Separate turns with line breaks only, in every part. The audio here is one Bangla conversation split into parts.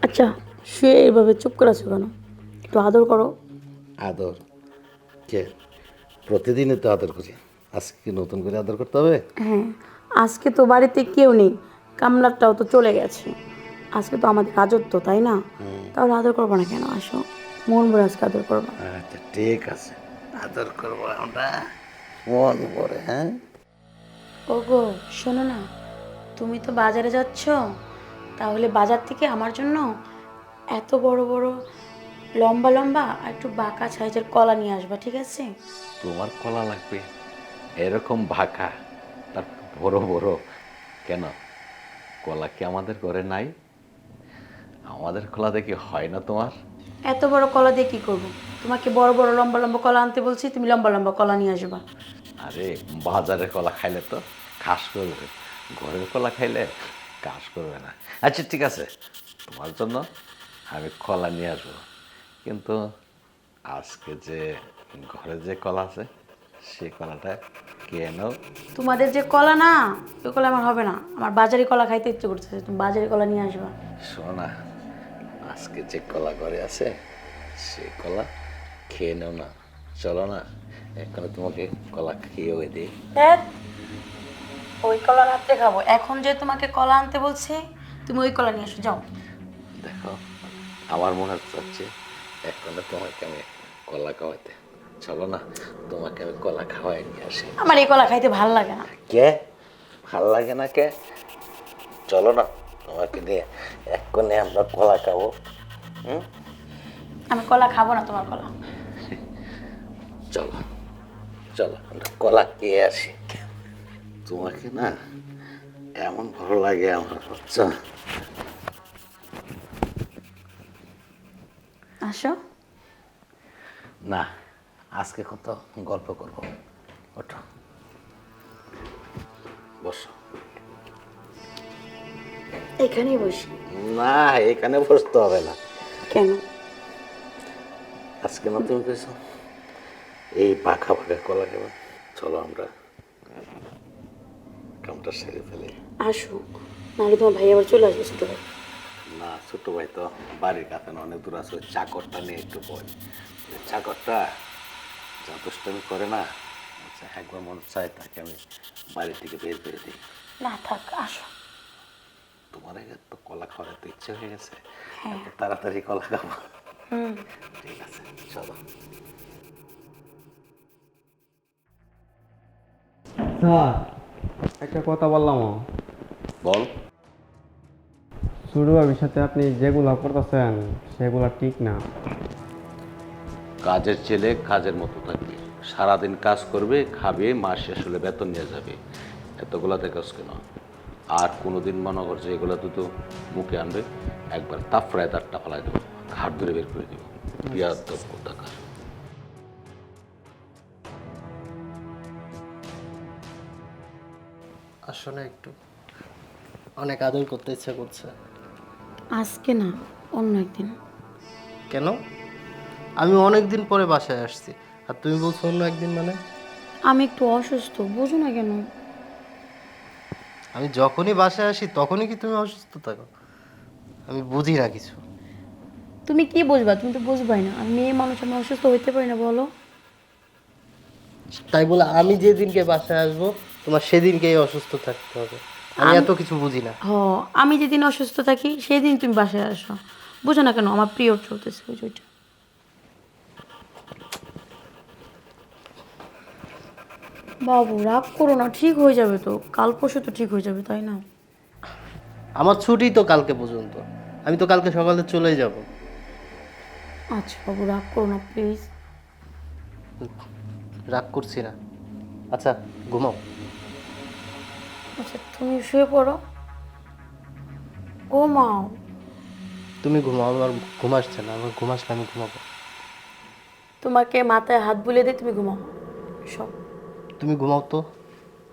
আচ্ছা, শুয়ে এইভাবে চুপ করে আছো কেন? একটু আদর করো।
আদর? কে? প্রতিদিনই তো আদর করি, আজকে কি নতুন করে আদর করতে হবে?
হ্যাঁ, আজকে তো বাড়িতে কেউ নেই, কামলারটাও তো চলে গেছে। আজকে তো আমাদের রাজত্ব, তাই না? তাহলে আদর করবো না কেন? আসো, মন ভরে আজকে আদর করবো।
আচ্ছা ঠিক আছে, আদর করবো আমরা মন করে। হ্যাঁ,
ওগো, শোনো না, তুমি তো বাজারে যাচ্ছ, তাহলে বাজার থেকে আমার জন্য এত বড় বড় লম্বা লম্বা আর একটু বাঁকা সাইজের কলা নিয়ে আসবা, ঠিক আছে?
তোমার কলা লাগবে? এরকম ভাকা, তার বড় বড় কেন? কলা কি আমাদের ঘরে নাই? আমাদের কলা দেখি হয় না তোমার?
এত বড় কলা দিয়ে কি করবো? তোমাকে বড় বড় লম্বা লম্বা কলা আনতে বলছি, তুমি লম্বা লম্বা কলা নিয়ে আসবা।
আরে, বাজারের কলা খাইলে তো কাশ করবে, ঘরের কলা খাইলে কাশ করবে না। আচ্ছা ঠিক আছে, তোমার জন্য আমি কলা নিয়ে আসবো, কিন্তু আজকে যে ঘরে যে কলা আছে সেই কলাটা কে নাও।
তোমাদের যে কলা না, ওই কলা আমার হবে না, আমার বাজারি কলা খাইতে ইচ্ছে করতেছে, তুমি বাজারি কলা নিয়ে আসবা।
শোনো না, আজকে যে কলা ঘরে আছে সেই কলা খেয়ে নাও না, চলো না এখন তোমাকে কলা খেয়েও দিই।
ধ্যাৎ, ওই কলা রাত্রে খাবো, এখন যে তোমাকে কলা আনতে বলছে, তুমি ওই কলা নিয়ে এসো, যাও।
দেখো, আমার মনে হচ্ছে এখন তোমাকে আমি কলা খাওয়াইতে, চলো না তোমাকে আমি কলা খাওয়াই নিয়ে আসি।
আমার এই কলা খাইতে ভাল লাগে না।
কে? ভাল লাগে না কে? চলো না তোমাকে নিয়ে এক্ষুনি আমরা কলা খাবো। হুম,
আমি কলা খাবো না, তোমার কলা।
চলো চলো আমরা কলা খেয়ে আসি। তোমাকে না এমন ভালো লাগে আমার, বুঝছো?
আসো।
না, আজকে কত গল্প করব, ওঠো বসো।
এখানেই বসি।
না, এখানে বসতে হবে না।
কেন?
আজকে না তুমি কেছো এই পাখা পাখা কলা খাবে, চলো আমরা কামটা সেরে ফেলি।
আসো, নাহলে তোমার ভাই আবার চলে আসবে, ছোট ভাই।
না, ছোট ভাই তো বাড়ির কাছে না, অনেক দূর আছে, ওই চাকরটা নিয়ে একটু বই। ওই চাকরটা যা দুষ্টামি করে না, আচ্ছা, একবার মন চায় তাকে আমি বাড়ি থেকে বের করে দিই।
না থাক, আসো।
তোমার তো কলা খাওয়ার তো ইচ্ছে হয়ে গেছে,
হ্যাঁ।
এত তাড়াতাড়ি কলা খাবো?
হুম।
ঠিক আছে, চলো।
স্যার, একটা কথা বললাম।
বল।
ছোট ভাবির সাথে আপনি যেগুলা করতেছেন সেগুলা ঠিক না।
কাজের ছেলে কাজের মতো থাকবে, সারাদিন কাজ করবে, খাবে, মাস শেষ হলে বেতন নিয়ে যাবে, এতগুলা দেখাস কেন? আর কোনোদিন মনে করছে এগুলো তো মুখে আনবে, একবার তাফড়ায় তারটা ফেলাই দেবো, ঘাট ধরে বের করে দেবো। বিয়াদব কোথাকার।
আসলে একটু অনেক আদর করতে ইচ্ছা করছে।
আজকে না, অন্য একদিন।
কেন? আমি অনেক দিন পরে বাসায় আসছি, আর তুমি বলছো অন্য একদিন মানে?
আমি একটু অসুস্থ, বুঝো না কেন?
আমি যখনই বাসায় আসি তখনই কি তুমি অসুস্থ থাকো? আমি বুঝি না কিছু।
তুমি কি বুঝবা? তুমি তো বুঝবাই না, আমি মেয়ে মানুষ, আমি অসুস্থ হইতে পারি না, বলো?
তাই বলে আমি যেদিনকে বাসায় আসবো তোমার সেদিনকেই অসুস্থ থাকতে হবে? আমি এত কিছু বুঝি না।
হ, আমি যেদিন অসুস্থ থাকি সেদিন তুমি বাসায় আসো। বুঝো না কেন? আমার পিরিয়ড চলতেছে, ওই যে ওইটা। বাবু রাগ করো না, ঠিক হয়ে যাবে তো, কাল পরশু তো ঠিক হয়ে যাবে, তাই না?
আমার ছুটি তো কালকে পর্যন্ত, আমি তো কালকে সকালে চলে যাব।
আচ্ছা বাবু, রাগ করো না প্লিজ।
রাগ করছি না। আচ্ছা, ঘুমাও।
আচ্ছা তুমি শুয়ে পড়ো, ঘুমাও।
তুমি ঘুমাও, আমার ঘুম আসছে না, আমার ঘুম আসলে আমি ঘুমাবো।
তোমাকে মাথায় হাত বুলিয়ে দিয়ে তুমি ঘুমাও, সব।
তুমি ঘুমাও তো,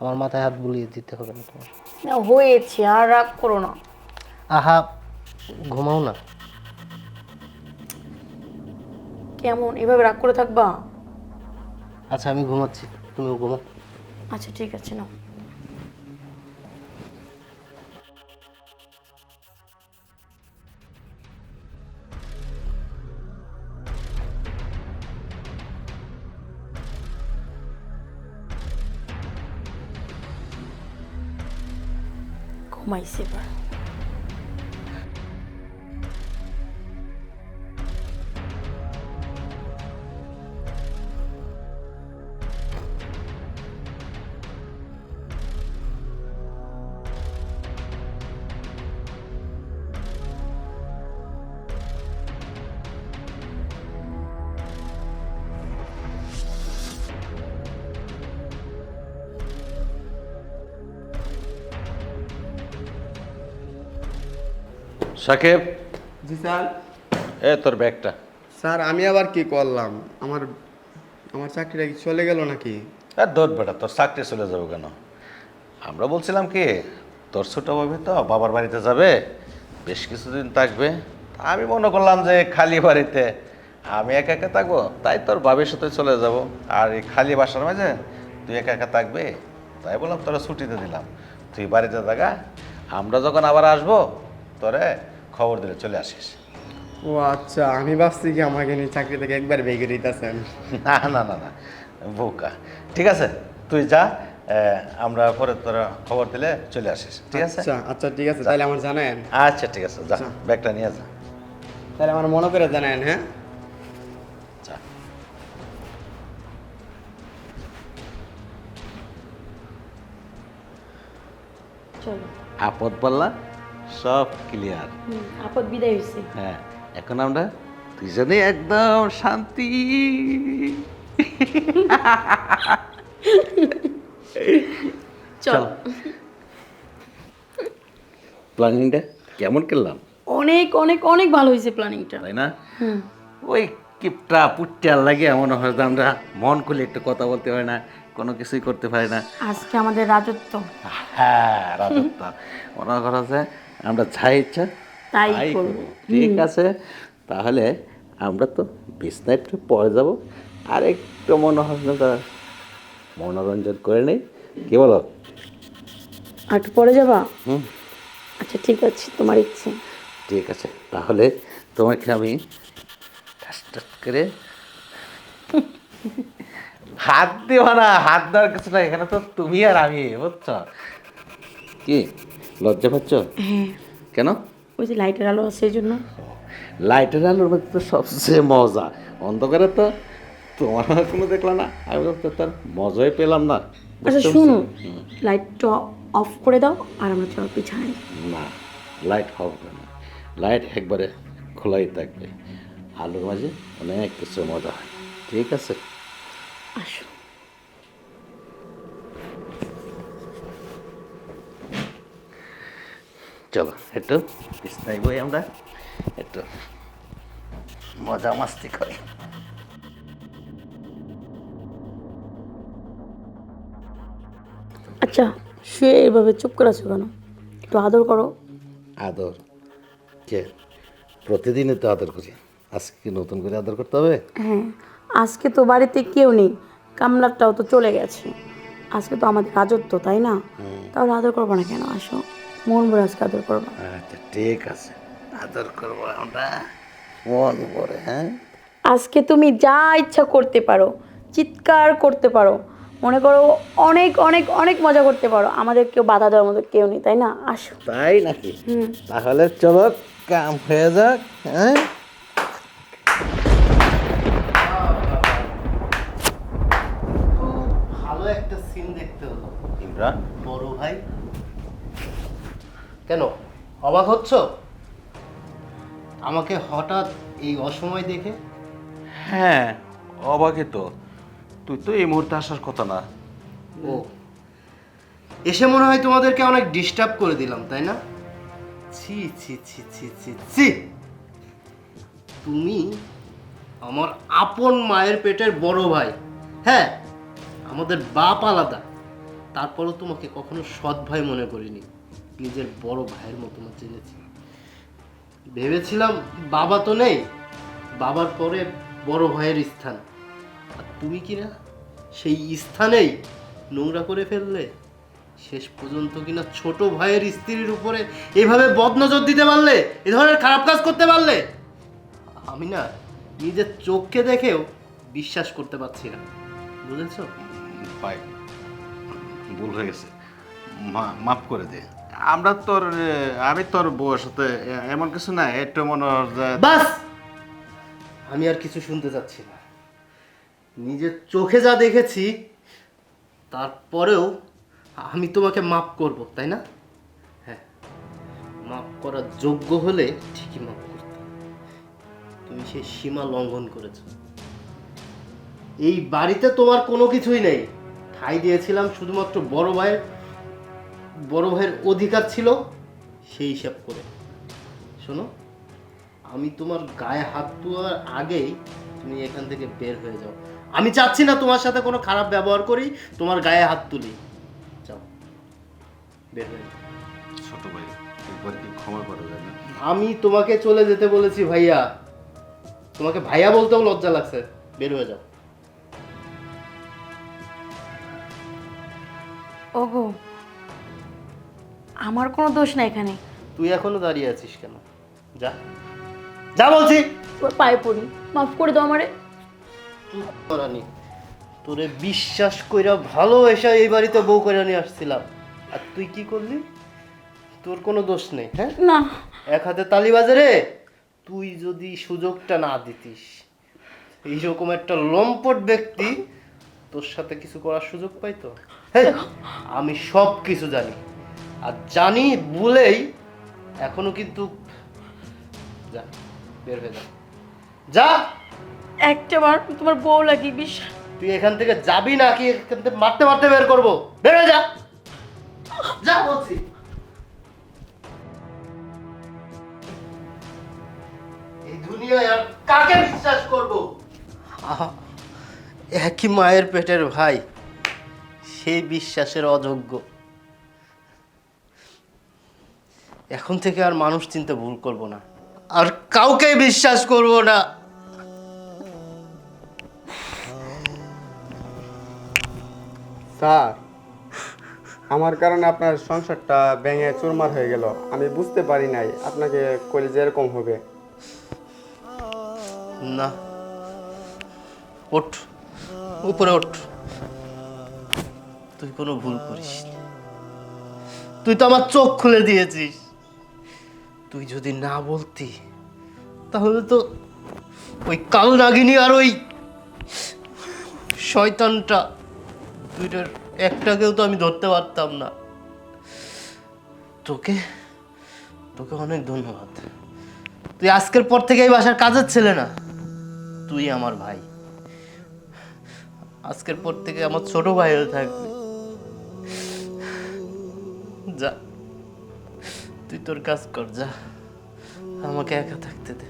আমার মাথায় হাত বুলিয়ে দিতে হবে না তোমার।
না হয়েছে, আর রাগ করো না।
আহা, ঘুমাও না।
কেমন এভাবে রাগ করে থাকবা?
আচ্ছা আমি ঘুমাচ্ছি, তুমিও ঘুমাও।
আচ্ছা ঠিক আছে, নাও। ঘুমাইছে এবার।
সাকিব,
জি স্যার।
এ তোর ব্যাগটা।
স্যার আমি আবার কি করলাম? আমার আমার চাকরিটা কি চলে গেল নাকি?
দৌড় বেটা, তোর চাকরি চলে যাবে কেন? আমরা বলছিলাম কি, তোর ছোট ভাবি তো বাবার বাড়িতে যাবে, বেশ কিছুদিন থাকবে। আমি মনে করলাম যে খালি বাড়িতে আমি একা একা থাকবো, তাই তোর ভাবির সাথে চলে যাব। আর এই খালি বাসার মাঝে তুই একা একা থাকবে, তাই বললাম তোরা ছুটিতে দিলাম, তুই বাড়িতে থাকা। আমরা যখন আবার আসবো তোরে খবর দিলে চলে আসিস।
ও আচ্ছা, আমি ভাবছি কি আমাকে নিয়ে চাকরি থেকে একবার বেগে দিতেছেন।
না না না না, বোকা। ঠিক আছে, তুই যা, আমরা পরে তোরা খবর দিলে চলে আসিস, ঠিক আছে?
আচ্ছা আচ্ছা ঠিক আছে, তাহলে আমার জানেন।
আচ্ছা ঠিক আছে, যা ব্যাগটা নিয়ে যা।
তাহলে আমার মনে করে জানেন, হ্যাঁ?
যা।
চলো।
আপদ বললা সব ক্লিয়ার।
আপদ বিদায় হয়েছে।
হ্যাঁ, এখন আমরা দুজনে একদম শান্তি।
চল।
প্ল্যানিংটা কেমন করলাম,
অনেক অনেক অনেক ভালো হয়েছে প্ল্যানিংটা।
তাই না?
হুম।
ওই কিপটা পুট্টার লাগে মনে হয় যে আমরা মন খুলে একটু কথা বলতে পারি না, কোনো কিছুই করতে পারি না।
আজকে আমাদের রাজত্ব।
হ্যাঁ, রাজত্ব। মনে করা যায় আমরা যা ইচ্ছা
তাই
তাই
করব।
করব। ঠিক আছে, তাহলে আমরা তো বিছনায় একটু পরে যাব, আর একটু মনে হয় না তা মনোরঞ্জন করে নেই, কি বলো?
আর একটু পরে যাবা?
হুম,
আচ্ছা ঠিক আছে, তোমার ইচ্ছে।
ঠিক আছে, তাহলে তোমাকে আমি টাস টাস করে হাত দেওয়া না, হাত দেওয়ার কিছু না, এখানে তো তুমি আর আমি, বুঝছো? কি লজ্জা পাচ্ছ?
হ্যাঁ,
কেন?
ওই যে লাইটের আলো আছে এই জন্য।
লাইটের আলোর মধ্যে তো সবচেয়ে মজা, অন্ধকারে তো তোমার কোনো দেখলাম না, আমি তো তার মজাই পেলাম না।
আচ্ছা
বুঝতে
শুনো,
পারছো?
লাইটটা অফ করে দাও আর আমরা চল পিছাই।
না, লাইট হবে না, লাইট একবারে খোলাই থাকবে, আলোর মাঝে অনেক কিছু মজা হয়, ঠিক আছে?
আসো।
চলো একটু বিছনায় বই, আমরা একটু মজা মাস্তি করি।
আচ্ছা, শুয়ে এভাবে চুপ করে আছো কেন? একটু আদর করো।
আদর? কে? প্রতিদিনই তো আদর করি, আজকে কি নতুন করে আদর করতে হবে?
হ্যাঁ, আজকে তো বাড়িতে কেউ নেই, কামলারটাও তো চলে গেছে, আজকে তো আমাদের রাজত্ব, তাই না? তাহলে আদর করবো না কেন? আসো, মন ভরে আজকে আদর করবো।
আচ্ছা ঠিক আছে, আদর করবো আমরা মন ভরে। হ্যাঁ,
আজকে তুমি যা ইচ্ছা করতে পারো, চিৎকার করতে পারো, মনে করো অনেক অনেক অনেক মজা করতে পারো, আমাদের কেউ বাধা দেওয়ার মতো কেউ নেই, তাই না? আসো।
তাই নাকি? তাহলে চলো কাম হয়ে যাক। হ্যাঁ,
ভালো একটা সিন দেখতে হলো।
ইমরান,
বড় ভাই, কেন অবাক হচ্ছ আমাকে হঠাৎ এই অসময় দেখে?
হ্যাঁ অবাকই তো, তুই তো এই মুহূর্তে আসার কথা না।
ও, এসে মনে হয় তোমাদেরকে অনেক ডিস্টার্ব করে দিলাম, তাই না? ছি ছি ছি ছি ছি ছি, তুমি আমার আপন মায়ের পেটের বড় ভাই। হ্যাঁ, আমাদের বাপ আলাদা, তারপরও তোমাকে কখনো সৎ ভাই মনে করিনি, নিজের বড় ভাইয়ের মতো জেনেছি। ভেবেছিলাম বাবা তো নেই, বাবার পরে বড় ভাইয়ের স্থান, আর তুমি কিনা সেই স্থানেই নোংরা করে ফেললে। শেষ পর্যন্ত কিনা ছোট ভাইয়ের স্ত্রীর উপরে এভাবে বদনজর দিতে পারলে, এ ধরনের খারাপ কাজ করতে পারলে। আমি না নিজের চোখকে দেখেও বিশ্বাস করতে পারছি না, বুঝেছো?
ভাই ভুল হয়ে গেছে, মাফ করে দে।
আমি তোর বউয়ের সাথে এমন কিছু না, একটু মনে হয় যে
বাস, আমি আর কিছু শুনতে চাচ্ছি না। নিজের চোখে যা দেখেছি তারপরেও আমি তোমাকে মাফ করব, তাই না? হ্যাঁ, মাফ করার যোগ্য হলে ঠিকই মাফ করতাম। তুমি সেই সীমা লঙ্ঘন করেছো। এই বাড়িতে তোমার কোনো কিছুই নেই। ঠাঁই দিয়েছিলাম শুধুমাত্র বড় ভাইয়ের অধিকার ছিল সেই হিসাব করে। শোনো, আমি তোমার গায়ে হাত দেওয়ার আগেই তুমি এখান থেকে বের হয়ে যাও। আমি চাচ্ছি না তোমার সাথে কোনো খারাপ ব্যবহার করি, তোমার গায়ে হাত তুলি। যাও, বের হয়ে যাও।
ছোট ভাই, একবার কি ক্ষমা করে দেয় না?
আমি তোমাকে চলে যেতে বলেছি ভাইয়া। তোমাকে ভাইয়া বলতেও লজ্জা লাগছে। বের হয়ে যাও।
ওগো, আমার কোনো দোষ না এখানে।
তুই এখনো দাঁড়িয়ে আছিস কেন? যা, যা বলছি।
তোর পায়ে পড়ি, মাফ করে দাও আমারে।
চুপ করানি, তোরে বিশ্বাস কইরা ভালোবাসা এই বাড়িতে বউ কইরা নিয়ে আসছিলাম, আর তুই কি করলি? তোর কোনো দোষ নেই। হ্যাঁ,
না,
এক হাতে তালি বাজে রে। তুই যদি সুযোগটা না দিতিস, এইরকম একটা লম্পট ব্যক্তি তোর সাথে কিছু করার সুযোগ পাইতো? হ্যাঁ, আমি সব কিছু জানি, আর জানি বলেই এখনো কিন্তু। যা, বের হয়ে যা, যা।
একটাবার তোমার বউ লাগি বিশ্বাস।
তুই এখান থেকে যাবি নাকি এখান থেকে মারতে মারতে বের করবো? বের হয়ে যা, যা বলছি। এই দুনিয়ায় আর কাকে বিশ্বাস করব? একই মায়ের পেটের ভাই, সেই বিশ্বাসের অযোগ্য। এখন থেকে আর মানুষ চিনতে ভুল করব না, আর কাউকে বিশ্বাস করব না।
স্যার, আমার কারণে আপনার সংসারটা ভেঙে চুরমার হয়ে গেল। আমি বুঝতে পারি নাই আপনাকে করলে যে এরকম হবে।
না, ওঠ, উপরে ওঠ। তুই কোনো ভুল করিস নি। তুই তো আমার চোখ খুলে দিয়েছিস। তুই যদি না বলতি তাহলে তো ওই কাল নাগিনী আর ওই শয়তানটা, দুইটার একটাকেও তো আমি ধরতে পারতাম না। তোকে তোকে অনেক ধন্যবাদ। তুই আজকের পর থেকে এই বাসার কাজের ছেলে না, তুই আমার ভাই। আজকের পর থেকে আমার ছোট ভাই হয়ে থাকবে। যা, তুই তোর কাজ কর, যা, আমাকে একা থাকতে দে।